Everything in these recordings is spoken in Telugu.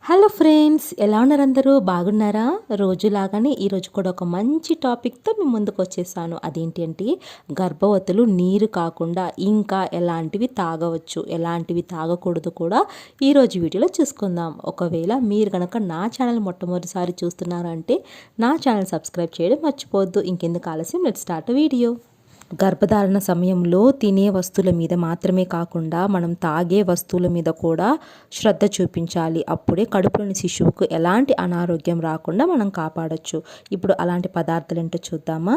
హలో ఫ్రెండ్స్, ఎలా ఉన్నారు? అందరూ బాగున్నారా? రోజులాగానే ఈరోజు కూడా ఒక మంచి టాపిక్తో మేము ముందుకు వచ్చేసాను. అదేంటి అంటే గర్భవతులు నీరు కాకుండా ఇంకా ఎలాంటివి తాగవచ్చు, ఎలాంటివి తాగకూడదు కూడా ఈరోజు వీడియోలో చూసుకుందాం. ఒకవేళ మీరు కనుక నా ఛానల్ మొట్టమొదటిసారి చూస్తున్నారంటే నా ఛానల్ సబ్స్క్రైబ్ చేయడం మర్చిపోవద్దు. ఇంకెందుకు ఆలస్యం, లెట్స్ స్టార్ట్ వీడియో. గర్భధారణ సమయంలో తినే వస్తువుల మీద మాత్రమే కాకుండా మనం తాగే వస్తువుల మీద కూడా శ్రద్ధ చూపించాలి. అప్పుడే కడుపులోని శిశువుకు ఎలాంటి అనారోగ్యం రాకుండా మనం కాపాడొచ్చు. ఇప్పుడు అలాంటి పదార్థాలు ఏంటో చూద్దామా?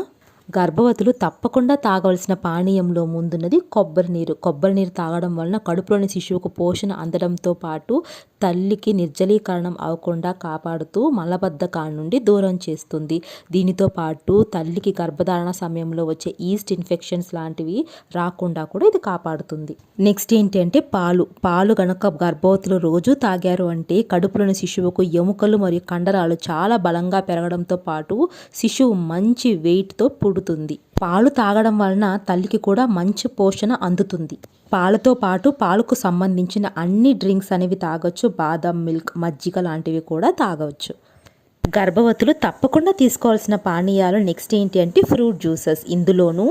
గర్భవతులు తప్పకుండా తాగవలసిన పానీయంలో ముందున్నది కొబ్బరి నీరు. కొబ్బరి నీరు తాగడం వలన కడుపులోని శిశువుకు పోషణ అందడంతో పాటు తల్లికి నిర్జలీకరణం అవ్వకుండా కాపాడుతూ మలబద్ధకాల నుండి దూరం చేస్తుంది. దీనితో పాటు తల్లికి గర్భధారణ సమయంలో వచ్చే ఈస్ట్ ఇన్ఫెక్షన్స్ లాంటివి రాకుండా కూడా ఇది కాపాడుతుంది. నెక్స్ట్ ఏంటంటే పాలు గనక గర్భవతులు రోజు తాగారు అంటే కడుపులోని శిశువుకు ఎముకలు మరియు కండరాలు చాలా బలంగా పెరగడంతో పాటు శిశువు మంచి వెయిట్తో పుడుతుంది. పాలు తాగడం వలన తల్లికి కూడా మంచి పోషణ అందుతుంది. పాలతో పాటు పాలకు సంబంధించిన అన్ని డ్రింక్స్ అనేవి తాగొచ్చు. బాదం మిల్క్, మజ్జిగ లాంటివి కూడా తాగవచ్చు. గర్భవతులు తప్పకుండా తీసుకోవాల్సిన పానీయాలు నెక్స్ట్ ఏంటి అంటే ఫ్రూట్ జ్యూసెస్. ఇందులోనూ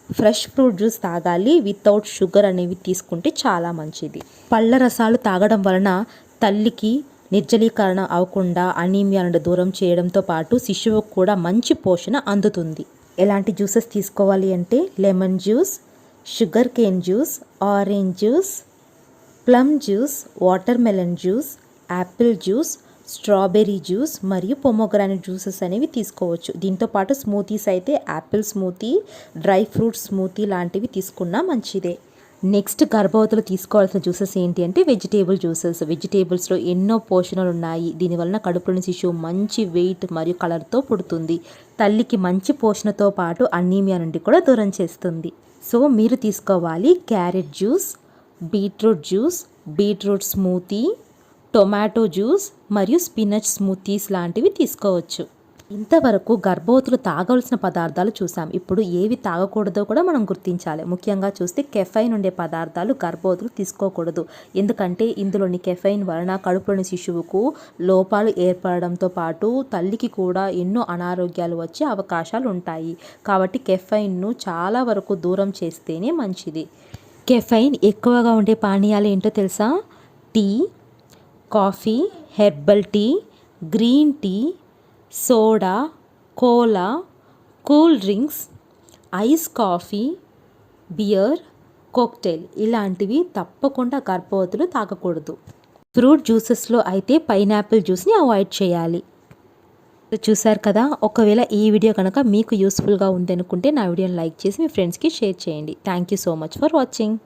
ఫ్రెష్ ఫ్రూట్ జ్యూస్ తాగాలి. వితౌట్ షుగర్ అనేవి తీసుకుంటే చాలా మంచిది. పళ్ళ రసాలు తాగడం వలన తల్లికి నిర్జలీకరణ అవ్వకుండా అనీమియా నుండి దూరం చేయడంతో పాటు శిశువుకు కూడా మంచి పోషణ అందుతుంది. ఎలాంటి జ్యూసెస్ తీసుకోవాలి అంటే lemon juice, sugar cane juice, orange juice, plum juice, water melon juice, Apple juice, strawberry juice మరియు పొమోగ్రానైట్ జ్యూసెస్ అనేవి తీసుకోవచ్చు. దీంతో పాటు స్మూతీస్ అయితే Apple smoothie, dry fruit smoothie లాంటివి తీసుకున్నా మంచిదే. నెక్స్ట్ గర్భవతులు తీసుకోవాల్సిన జ్యూసెస్ ఏంటి అంటే వెజిటేబుల్ జ్యూసెస్. వెజిటేబుల్స్లో ఎన్నో పోషణలు ఉన్నాయి. దీనివలన కడుపులోని శిశువు మంచి వెయిట్ మరియు కలర్తో పుడుతుంది. తల్లికి మంచి పోషణతో పాటు అనీమియా నుండి కూడా దూరం చేస్తుంది. సో మీరు తీసుకోవాలి carrot juice, beetroot juice, beetroot smoothie, tomato juice మరియు స్పినచ్ స్మూతీస్ లాంటివి తీసుకోవచ్చు. ఇంతవరకు గర్భవతులు తాగవలసిన పదార్థాలు చూసాం. ఇప్పుడు ఏవి తాగకూడదో కూడా మనం గుర్తించాలి. ముఖ్యంగా చూస్తే కెఫైన్ ఉండే పదార్థాలు గర్భవతులు తీసుకోకూడదు. ఎందుకంటే ఇందులోని కెఫైన్ వలన కడుపులోని శిశువుకు లోపాలు ఏర్పడడంతో పాటు తల్లికి కూడా ఎన్నో అనారోగ్యాలు వచ్చే అవకాశాలు ఉంటాయి. కాబట్టి కెఫైన్ను చాలా వరకు దూరం చేస్తేనే మంచిది. కెఫైన్ ఎక్కువగా ఉండే పానీయాలు ఏంటో తెలుసా? Tea, coffee, herbal tea, green tea, soda, cola, cool drinks, ice coffee, beer, cocktail ఇలాంటివి తప్పకుండా గర్భవతులు తాగకూడదు. ఫ్రూట్ జ్యూసెస్లో అయితే పైనాపిల్ జ్యూస్ని అవాయిడ్ చేయాలి. చూసారు కదా. ఒకవేళ ఈ వీడియో కనుక మీకు యూస్ఫుల్గా ఉంది అనుకుంటే నా వీడియోని లైక్ చేసి మీ ఫ్రెండ్స్కి షేర్ చేయండి. Thank you so much for watching.